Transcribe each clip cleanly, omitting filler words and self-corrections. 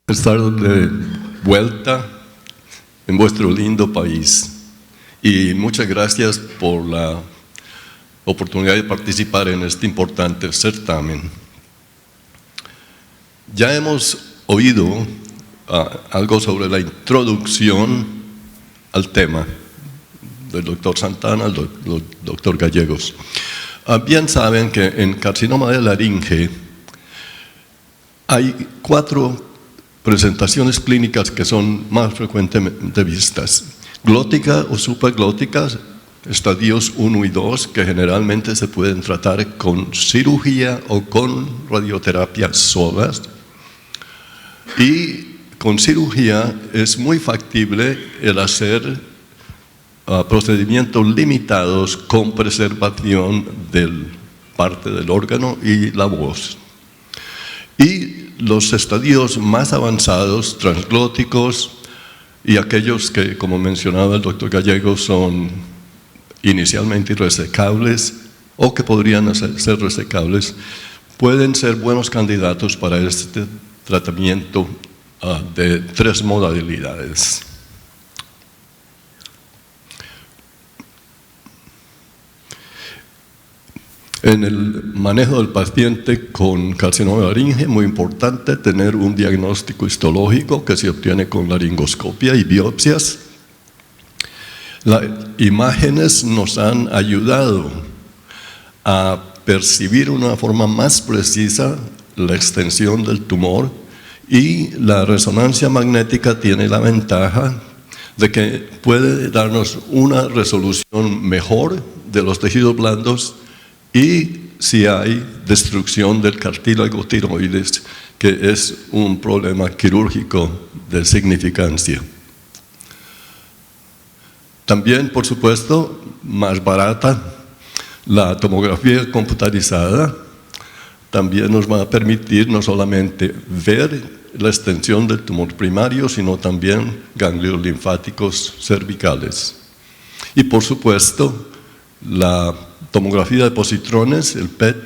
Estar de vuelta en vuestro lindo país y muchas gracias por la oportunidad de participar en este importante certamen. Ya hemos oído algo sobre la introducción al tema del doctor Santana, del doctor Gallegos. Bien saben que en carcinoma de laringe hay 4 presentaciones clínicas que son más frecuentemente vistas: glótica o supraglótica, estadios 1 y 2, que generalmente se pueden tratar con cirugía o con radioterapia solas. Y con cirugía es muy factible el hacer procedimientos limitados con preservación del parte del órgano y la voz. Y los estadios más avanzados, transglóticos, y aquellos que, como mencionaba el doctor Gallegos, son inicialmente irresecables o que podrían ser resecables, pueden ser buenos candidatos para este tratamiento de 3 modalidades. En el manejo del paciente con carcinoma de laringe, muy importante tener un diagnóstico histológico que se obtiene con laringoscopia y biopsias. Las imágenes nos han ayudado a percibir de una forma más precisa la extensión del tumor, y la resonancia magnética tiene la ventaja de que puede darnos una resolución mejor de los tejidos blandos y si hay destrucción del cartílago tiroides, que es un problema quirúrgico de significancia. También, por supuesto, más barata, la tomografía computarizada también nos va a permitir no solamente ver la extensión del tumor primario, sino también ganglios linfáticos cervicales. Y por supuesto, la tomografía de positrones, el PET,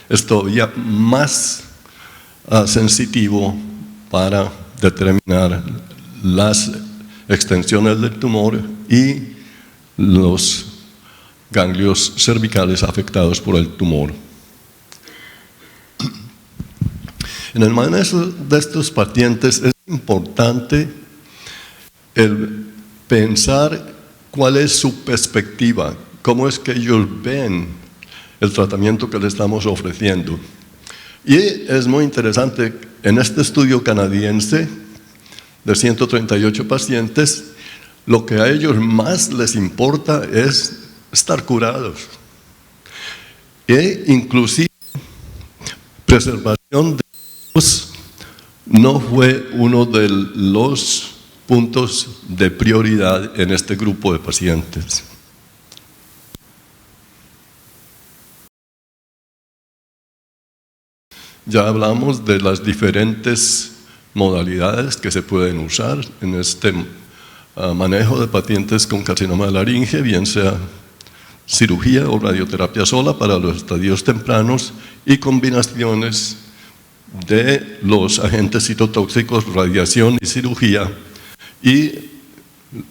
es todavía más sensitivo para determinar las extensiones del tumor y los ganglios cervicales afectados por el tumor. En el manejo de estos pacientes es importante el pensar cuál es su perspectiva, cómo es que ellos ven el tratamiento que le estamos ofreciendo. Y es muy interesante, en este estudio canadiense de 138 pacientes, lo que a ellos más les importa es estar curados. E inclusive preservación de voz no fue uno de los puntos de prioridad en este grupo de pacientes. Ya hablamos de las diferentes modalidades que se pueden usar en este manejo de pacientes con carcinoma de laringe, bien sea cirugía o radioterapia sola para los estadios tempranos y combinaciones de los agentes citotóxicos, radiación y cirugía, y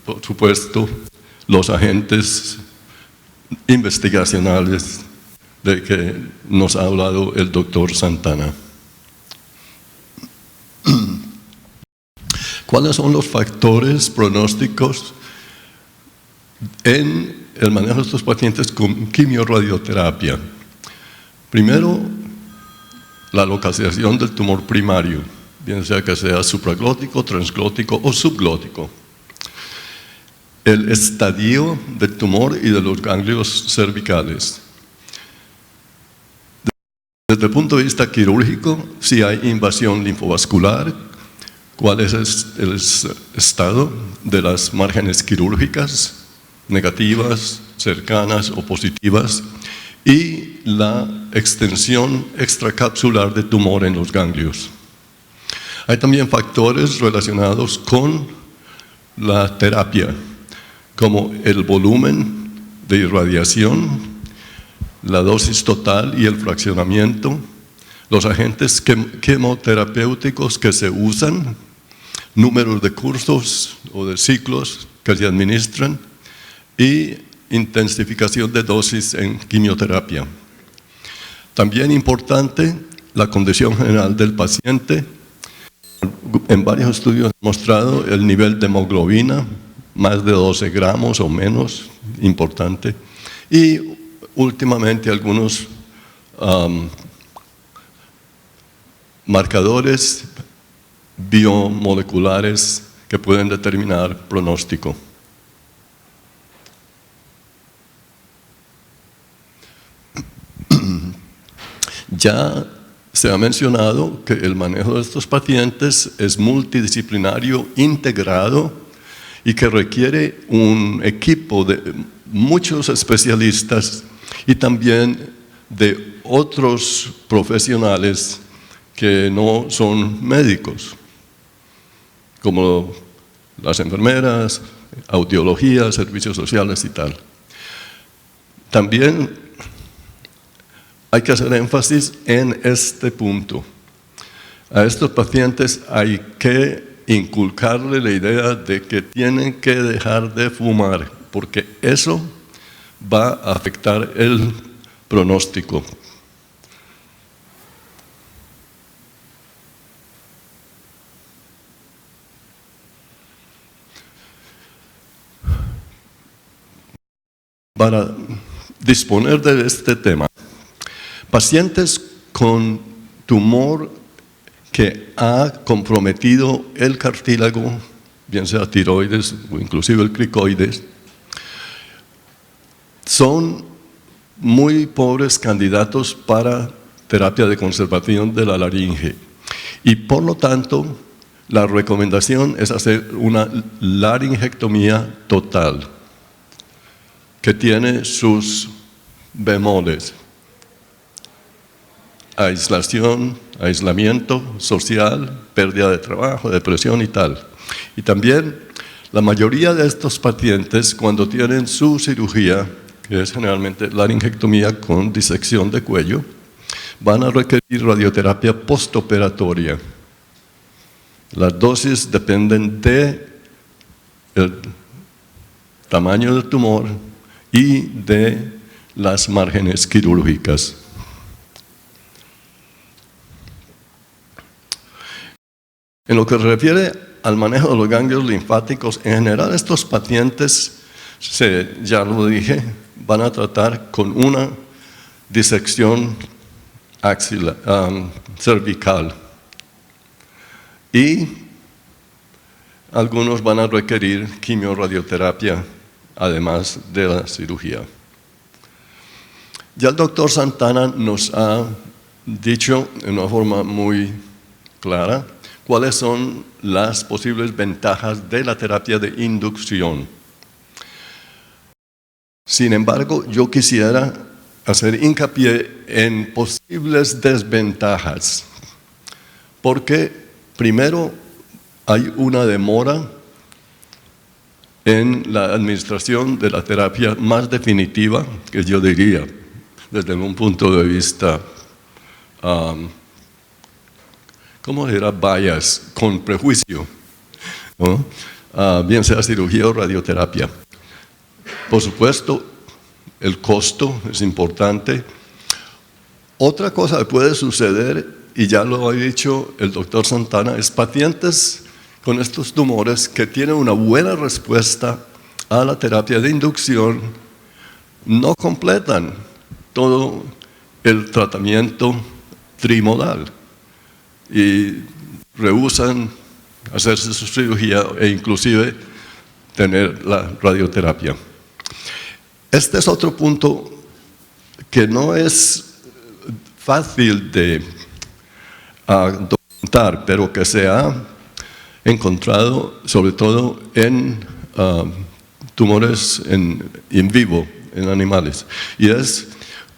por supuesto los agentes investigacionales de que nos ha hablado el doctor Santana. ¿Cuáles son los factores pronósticos en el manejo de estos pacientes con quimiorradioterapia? Primero, la localización del tumor primario, bien sea que sea supraglótico, transglótico o subglótico. El estadio del tumor y de los ganglios cervicales. Desde el punto de vista quirúrgico, si hay invasión linfovascular, cuál es el estado de las márgenes quirúrgicas, negativas, cercanas o positivas, y la extensión extracapsular de tumor en los ganglios. Hay también factores relacionados con la terapia, como el volumen de irradiación, la dosis total y el fraccionamiento, los agentes quimioterapéuticos que se usan, números de cursos o de ciclos que se administran y intensificación de dosis en quimioterapia. También importante la condición general del paciente. En varios estudios han mostrado el nivel de hemoglobina, más de 12 gramos o menos, importante. Y últimamente algunos marcadores biomoleculares que pueden determinar pronóstico. Ya se ha mencionado que el manejo de estos pacientes es multidisciplinario, integrado y que requiere un equipo de muchos especialistas y también de otros profesionales que no son médicos, como las enfermeras, audiología, servicios sociales y tal. También hay que hacer énfasis en este punto. A estos pacientes hay que inculcarle la idea de que tienen que dejar de fumar, porque eso va a afectar el pronóstico. Para disponer de este tema, pacientes con tumor que ha comprometido el cartílago, bien sea tiroides o inclusive el cricoides, son muy pobres candidatos para terapia de conservación de la laringe. Y por lo tanto, la recomendación es hacer una laringectomía total, que tiene sus bemoles: aislamiento social, pérdida de trabajo, depresión y tal. Y también la mayoría de estos pacientes, cuando tienen su cirugía, que es generalmente laringectomía con disección de cuello, van a requerir radioterapia postoperatoria. Las dosis dependen del tamaño del tumor y de las márgenes quirúrgicas. En lo que se refiere al manejo de los ganglios linfáticos, en general estos pacientes, ya lo dije, van a tratar con una disección cervical y algunos van a requerir quimiorradioterapia además de la cirugía. Ya el doctor Santana nos ha dicho de una forma muy clara cuáles son las posibles ventajas de la terapia de inducción. Sin embargo, yo quisiera hacer hincapié en posibles desventajas, porque primero hay una demora en la administración de la terapia más definitiva, que yo diría, desde un punto de vista, ¿cómo dirá? Bias, con prejuicio, ¿no? Bien sea cirugía o radioterapia. Por supuesto, el costo es importante. Otra cosa que puede suceder, y ya lo ha dicho el doctor Santana, es pacientes con estos tumores que tienen una buena respuesta a la terapia de inducción, no completan todo el tratamiento trimodal y rehúsan hacerse su cirugía e inclusive tener la radioterapia. Este es otro punto que no es fácil de documentar, pero que se ha encontrado sobre todo en tumores in vivo, en animales, y es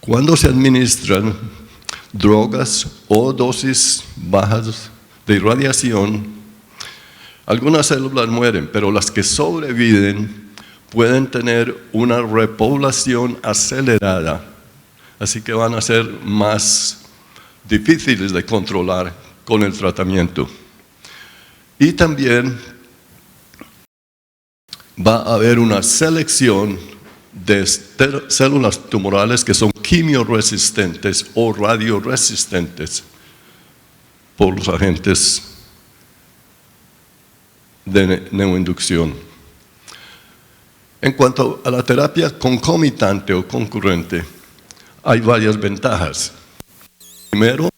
cuando se administran drogas o dosis bajas de irradiación. Algunas células mueren, pero las que sobreviven pueden tener una repoblación acelerada, así que van a ser más difíciles de controlar con el tratamiento. Y también va a haber una selección de células tumorales que son quimioresistentes o radioresistentes por los agentes de neoinducción. En cuanto a la terapia concomitante o concurrente, hay varias ventajas. Primero,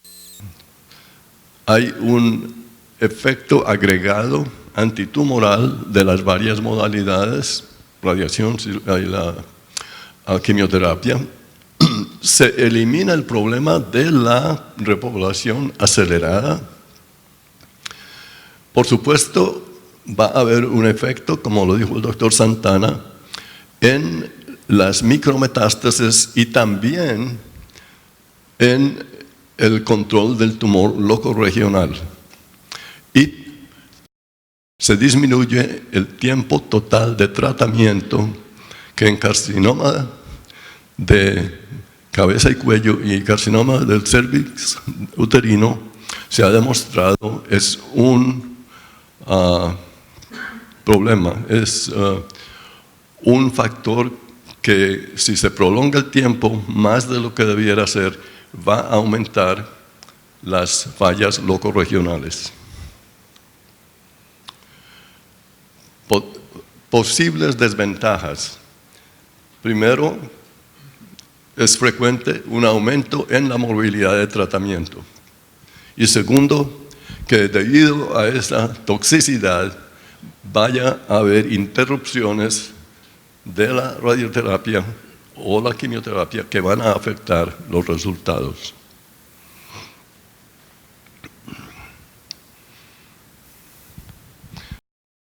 hay un efecto agregado antitumoral de las varias modalidades, radiación y la quimioterapia. Se elimina el problema de la repoblación acelerada. Por supuesto, va a haber un efecto, como lo dijo el doctor Santana, en las micrometástasis y también en el control del tumor locorregional. Y se disminuye el tiempo total de tratamiento que en carcinoma de cabeza y cuello y carcinoma del cervix uterino se ha demostrado es un problema, es un factor que si se prolonga el tiempo más de lo que debiera ser, va a aumentar las fallas locorregionales. Posibles desventajas. Primero, es frecuente un aumento en la movilidad de tratamiento. Y segundo, que debido a esa toxicidad vaya a haber interrupciones de la radioterapia o la quimioterapia que van a afectar los resultados.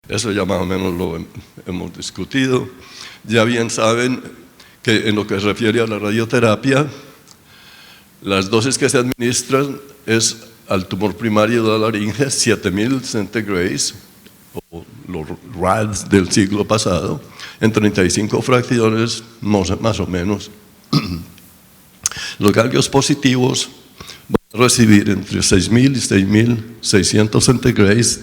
Eso ya más o menos lo hemos discutido. Ya bien saben que en lo que se refiere a la radioterapia, las dosis que se administran es al tumor primario de la laringe, 7000 centigrados, o los RADs del siglo pasado, en 35 fracciones más o menos. Los ganglios positivos van a recibir entre 6000 y 6600 centigrados,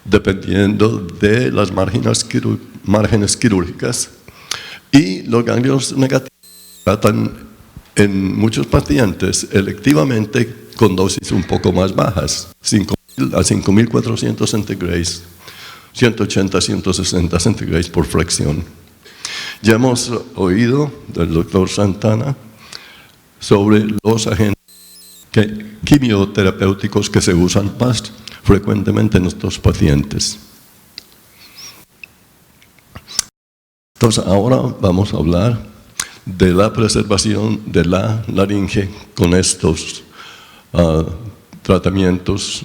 dependiendo de las márgenes quirúrgicas, y los ganglios negativos tratan en muchos pacientes electivamente con dosis un poco más bajas, 5000 a 5400 centigrados, 180 a 160 centigrados por fracción. Ya hemos oído del doctor Santana sobre los agentes quimioterapéuticos que se usan más frecuentemente en estos pacientes. Entonces, ahora vamos a hablar de la preservación de la laringe con estos tratamientos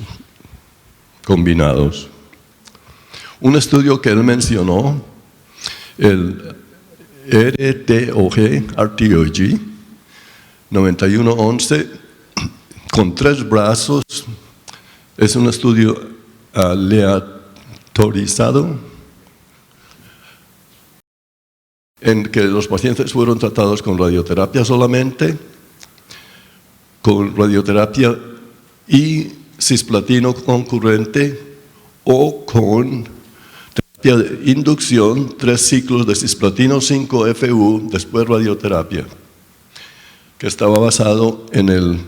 combinados. Un estudio que él mencionó, el RTOG 9111, con 3 brazos, es un estudio aleatorizado en que los pacientes fueron tratados con radioterapia solamente, con radioterapia y cisplatino concurrente o con terapia de inducción, 3 ciclos de cisplatino 5-FU, después radioterapia, que estaba basado en el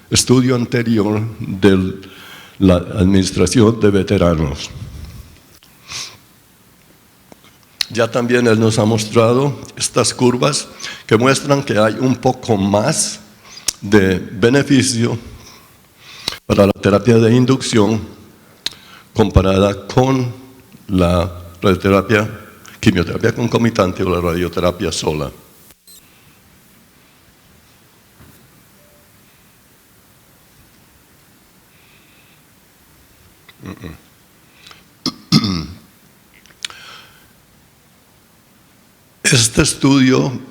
estudio anterior de la administración de veteranos. Ya también él nos ha mostrado estas curvas que muestran que hay un poco más de beneficio para la terapia de inducción comparada con la radioterapia, quimioterapia concomitante o la radioterapia sola. Este estudio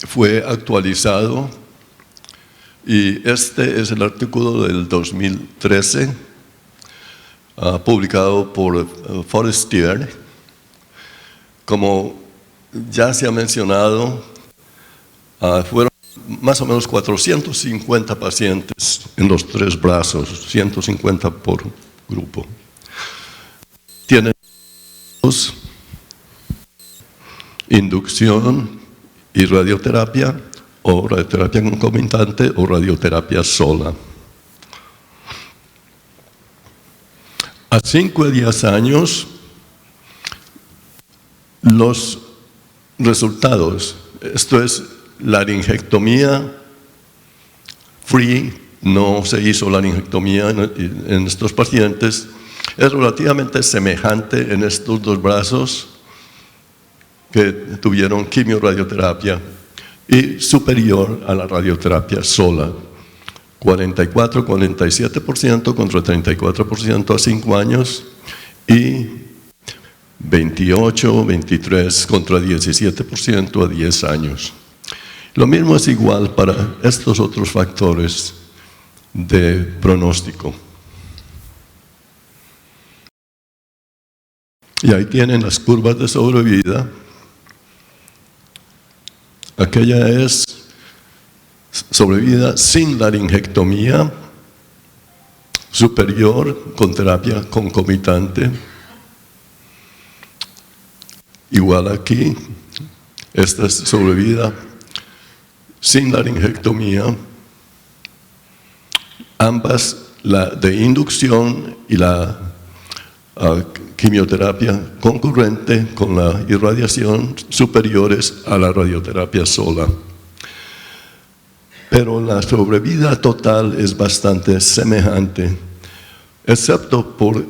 fue actualizado y este es el artículo del 2013 publicado por Forestier. Como ya se ha mencionado, fueron más o menos 450 pacientes en los 3 brazos, 150 por grupo. tienen inducción y radioterapia, o radioterapia concomitante, o radioterapia sola. A 5 a 10 años, los resultados, esto es laringectomía free, no se hizo laringectomía en estos pacientes, es relativamente semejante en estos dos brazos que tuvieron quimioradioterapia y superior a la radioterapia sola. 44-47% contra 34% a 5 años y 28-23% contra 17% a 10 años. Lo mismo es igual para estos otros factores de pronóstico. Y ahí tienen las curvas de sobrevida. Aquella es sobrevida sin laringectomía, superior con terapia concomitante. Igual aquí, esta es sobrevida sin laringectomía. Ambas, la de inducción y la quimioterapia concurrente con la irradiación superiores a la radioterapia sola. Pero la sobrevida total es bastante semejante, excepto por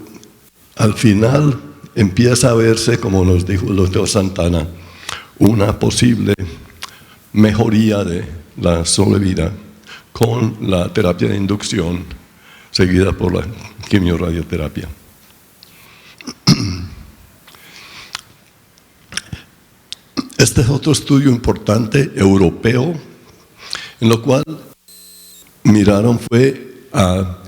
al final empieza a verse, como nos dijo el doctor Santana, una posible mejoría de la sobrevida con la terapia de inducción seguida por la quimioradioterapia. Este es otro estudio importante europeo, en lo cual miraron fue a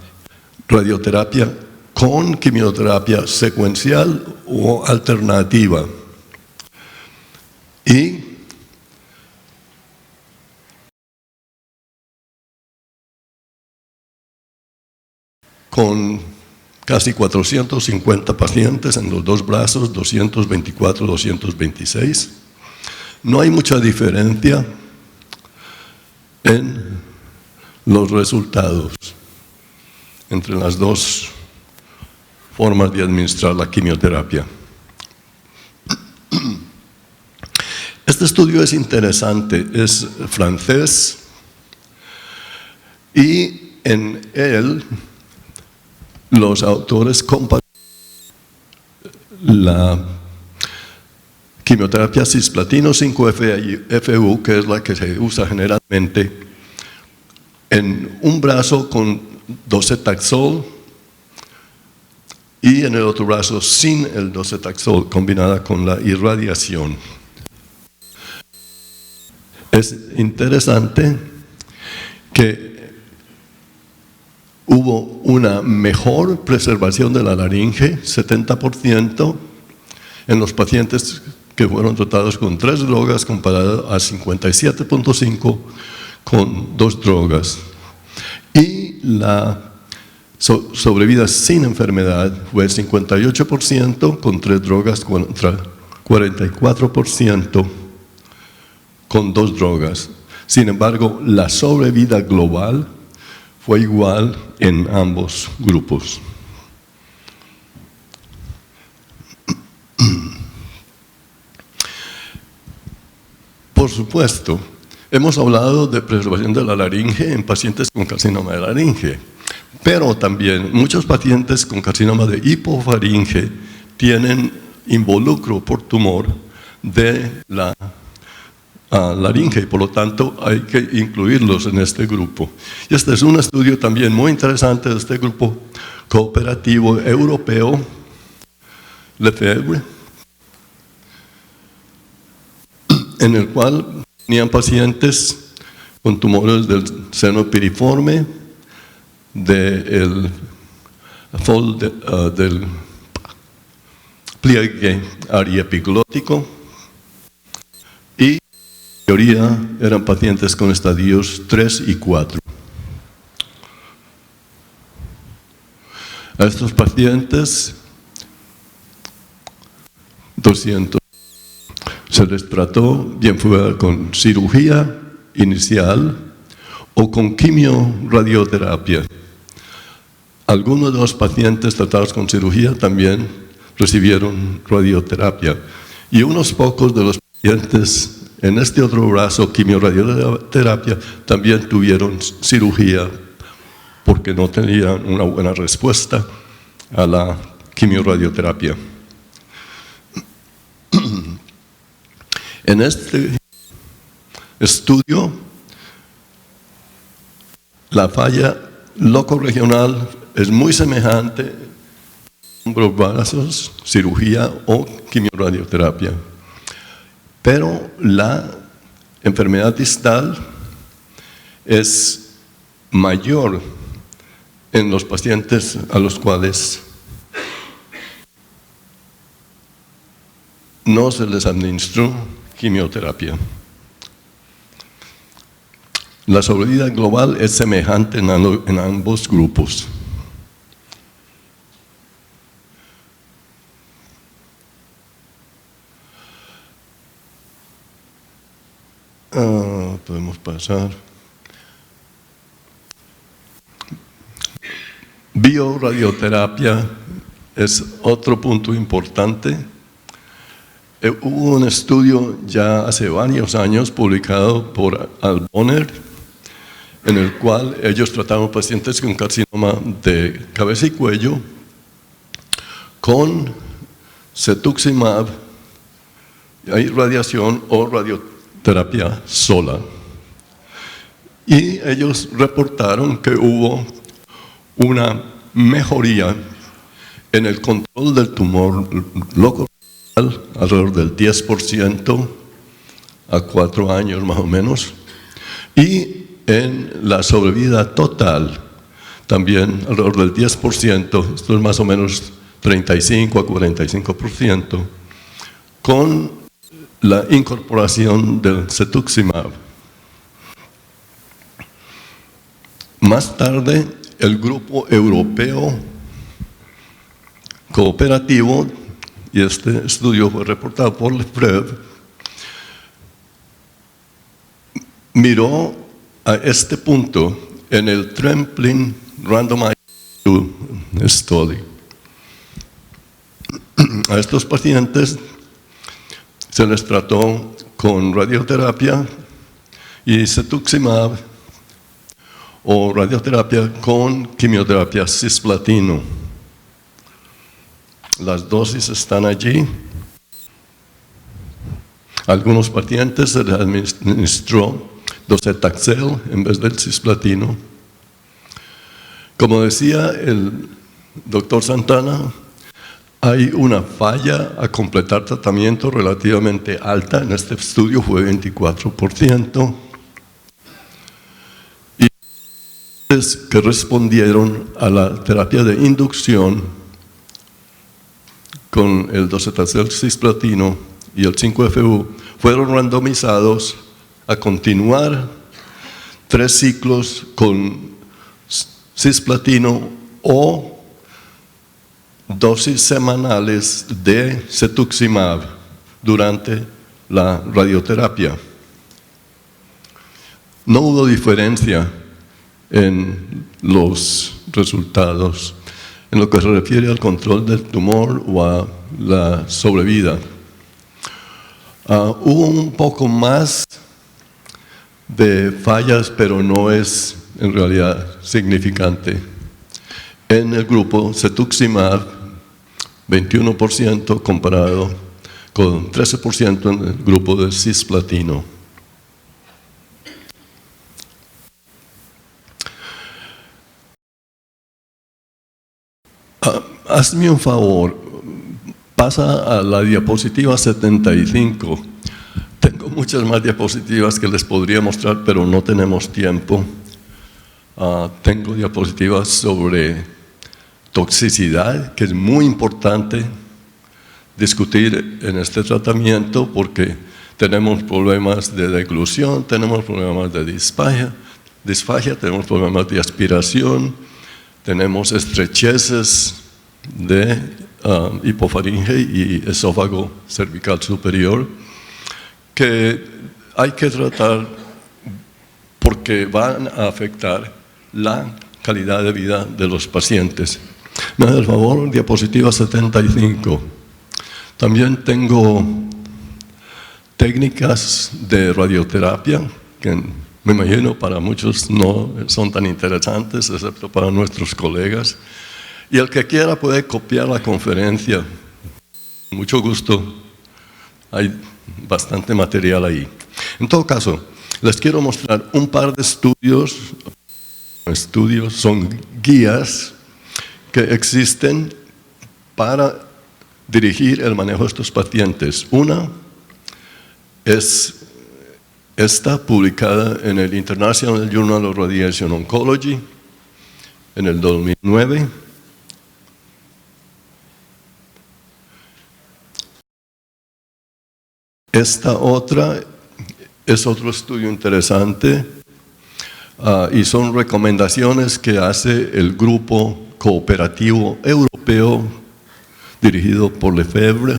radioterapia con quimioterapia secuencial o alternativa. Y con casi 450 pacientes en los dos brazos, 224, 226. No hay mucha diferencia en los resultados entre las dos formas de administrar la quimioterapia. Este estudio es interesante, es francés y en él los autores comparan la quimioterapia cisplatino 5-FU, que es la que se usa generalmente, en un brazo con docetaxel y en el otro brazo sin el docetaxel, combinada con la irradiación. Es interesante que hubo una mejor preservación de la laringe, 70%, en los pacientes que fueron tratados con 3 drogas comparado a 57.5% con 2 drogas. Y la sobrevida sin enfermedad fue 58% con 3 drogas contra 44% con 2 drogas. Sin embargo, la sobrevida global fue igual en ambos grupos. Por supuesto, hemos hablado de preservación de la laringe en pacientes con carcinoma de laringe, pero también muchos pacientes con carcinoma de hipofaringe tienen involucro por tumor de la laringe y por lo tanto hay que incluirlos en este grupo. Y este es un estudio también muy interesante de este grupo cooperativo europeo, Lefebvre, en el cual tenían pacientes con tumores del seno piriforme, del pliegue ariepiglótico y la mayoría eran pacientes con estadios 3 y 4. A estos pacientes 200. Se les trató, bien fuera con cirugía inicial o con quimioradioterapia. Algunos de los pacientes tratados con cirugía también recibieron radioterapia. Y unos pocos de los pacientes en este otro brazo, quimioradioterapia, también tuvieron cirugía porque no tenían una buena respuesta a la quimioradioterapia. En este estudio, la falla locorregional es muy semejante a ambos brazos, cirugía o quimioradioterapia. Pero la enfermedad distal es mayor en los pacientes a los cuales no se les administró quimioterapia. La sobrevida global es semejante en ambos grupos. Podemos pasar. Bioradioterapia es otro punto importante. Hubo un estudio ya hace varios años publicado por Albonner, en el cual ellos trataron pacientes con carcinoma de cabeza y cuello con cetuximab, hay radiación o radioterapia sola. Y ellos reportaron que hubo una mejoría en el control del tumor local, alrededor del 10% a 4 años más o menos, y en la sobrevida total también alrededor del 10%, esto es más o menos 35 a 45%, con la incorporación del cetuximab. Más tarde, el grupo europeo cooperativo, y este estudio fue reportado por Lefebvre, miró a este punto en el Tremplin Randomized Study. A estos pacientes se les trató con radioterapia y cetuximab o radioterapia con quimioterapia cisplatino. Las dosis están allí. Algunos pacientes se les administró docetaxel en vez del cisplatino. Como decía el doctor Santana, hay una falla a completar tratamiento relativamente alta. En este estudio fue 24%. Y los que respondieron a la terapia de inducción con el docetaxel cisplatino y el 5-FU fueron randomizados a continuar 3 ciclos con cisplatino o dosis semanales de cetuximab durante la radioterapia. No hubo diferencia en los resultados en lo que se refiere al control del tumor o a la sobrevida. Hubo un poco más de fallas, pero no es en realidad significante. En el grupo cetuximab, 21% comparado con 13% en el grupo de cisplatino. Hazme un favor, pasa a la diapositiva 75. Tengo muchas más diapositivas que les podría mostrar, pero no tenemos tiempo. Tengo diapositivas sobre toxicidad, que es muy importante discutir en este tratamiento porque tenemos problemas de deglución, tenemos problemas de disfagia, tenemos problemas de aspiración, tenemos estrecheces de hipofaringe y esófago cervical superior, que hay que tratar porque van a afectar la calidad de vida de los pacientes. Me da el favor, diapositiva 75. También tengo técnicas de radioterapia que me imagino para muchos no son tan interesantes, excepto para nuestros colegas. Y el que quiera puede copiar la conferencia. Mucho gusto, hay bastante material ahí. En todo caso, les quiero mostrar un par de estudios, son guías que existen para dirigir el manejo de estos pacientes. Una es esta, publicada en el International Journal of Radiation Oncology en el 2009. Esta otra es otro estudio interesante y son recomendaciones que hace el Grupo Cooperativo Europeo dirigido por Lefebvre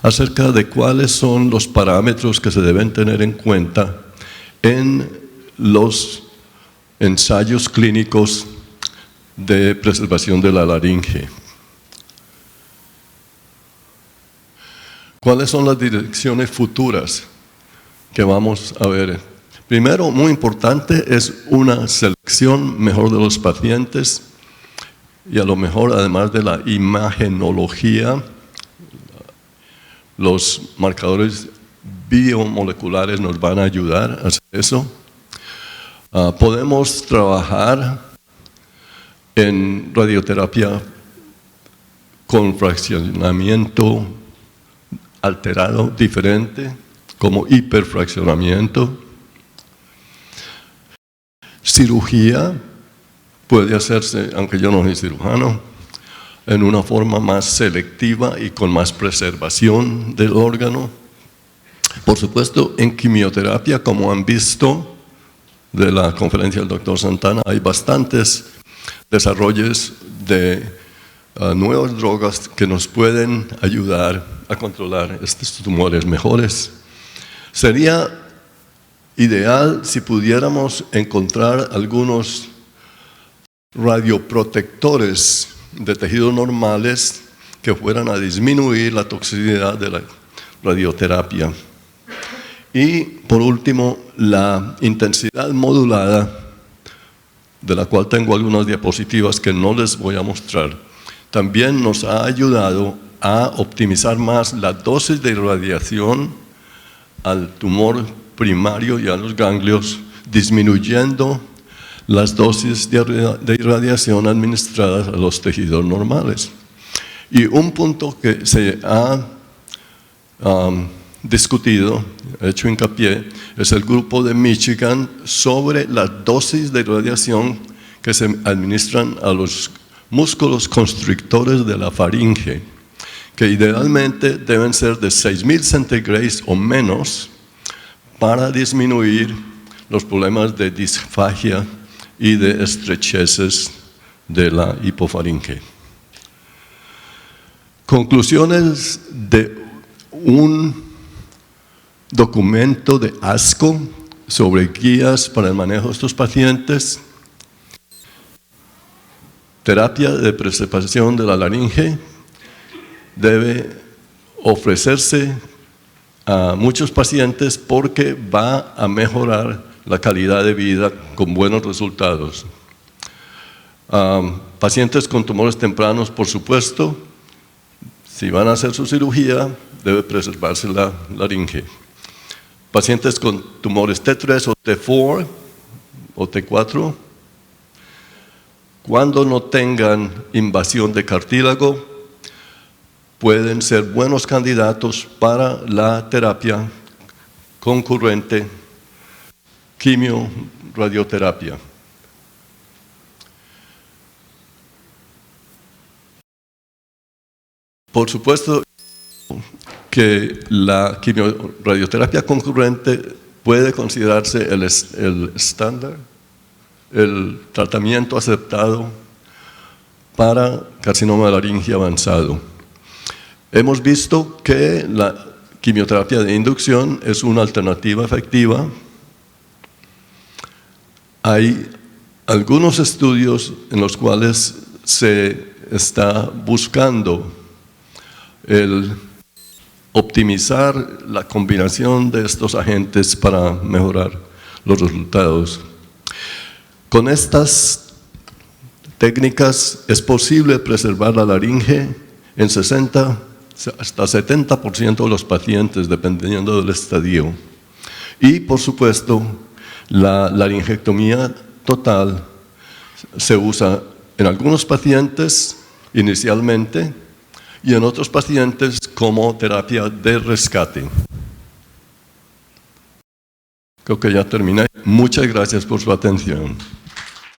acerca de cuáles son los parámetros que se deben tener en cuenta en los ensayos clínicos de preservación de la laringe. ¿Cuáles son las direcciones futuras que vamos a ver? Primero, muy importante, es una selección mejor de los pacientes y a lo mejor, además de la imagenología, los marcadores biomoleculares nos van a ayudar a hacer eso. Podemos trabajar en radioterapia con fraccionamiento alterado, diferente, como hiperfraccionamiento. Cirugía puede hacerse, aunque yo no soy cirujano, en una forma más selectiva y con más preservación del órgano. Por supuesto, en quimioterapia, como han visto de la conferencia del doctor Santana, hay bastantes desarrollos de nuevas drogas que nos pueden ayudar a controlar estos tumores mejores. Sería ideal si pudiéramos encontrar algunos radioprotectores de tejidos normales que fueran a disminuir la toxicidad de la radioterapia. Y por último, la intensidad modulada, de la cual tengo algunas diapositivas que no les voy a mostrar, también nos ha ayudado a optimizar más la dosis de irradiación al tumor primario y a los ganglios, disminuyendo las dosis de irradiación administradas a los tejidos normales. Y un punto que se ha discutido, hecho hincapié, es el grupo de Michigan sobre la dosis de irradiación que se administran a los músculos constrictores de la faringe, que idealmente deben ser de 6,000 centigrados o menos para disminuir los problemas de disfagia y de estrecheces de la hipofaringe. Conclusiones de un documento de ASCO sobre guías para el manejo de estos pacientes. Terapia de preservación de la laringe debe ofrecerse a muchos pacientes porque va a mejorar la calidad de vida con buenos resultados. Pacientes con tumores tempranos, por supuesto, si van a hacer su cirugía, debe preservarse la laringe. Pacientes con tumores T3 o T4 o T4, cuando no tengan invasión de cartílago, pueden ser buenos candidatos para la terapia concurrente quimio-radioterapia. Por supuesto que la quimio-radioterapia concurrente puede considerarse el estándar, el tratamiento aceptado para carcinoma de laringe avanzado. Hemos visto que la quimioterapia de inducción es una alternativa efectiva. Hay algunos estudios en los cuales se está buscando el optimizar la combinación de estos agentes para mejorar los resultados. Con estas técnicas es posible preservar la laringe en 60 hasta 70% de los pacientes, dependiendo del estadio. Y, por supuesto, la laringectomía total se usa en algunos pacientes inicialmente y en otros pacientes como terapia de rescate. Creo que ya terminé. Muchas gracias por su atención.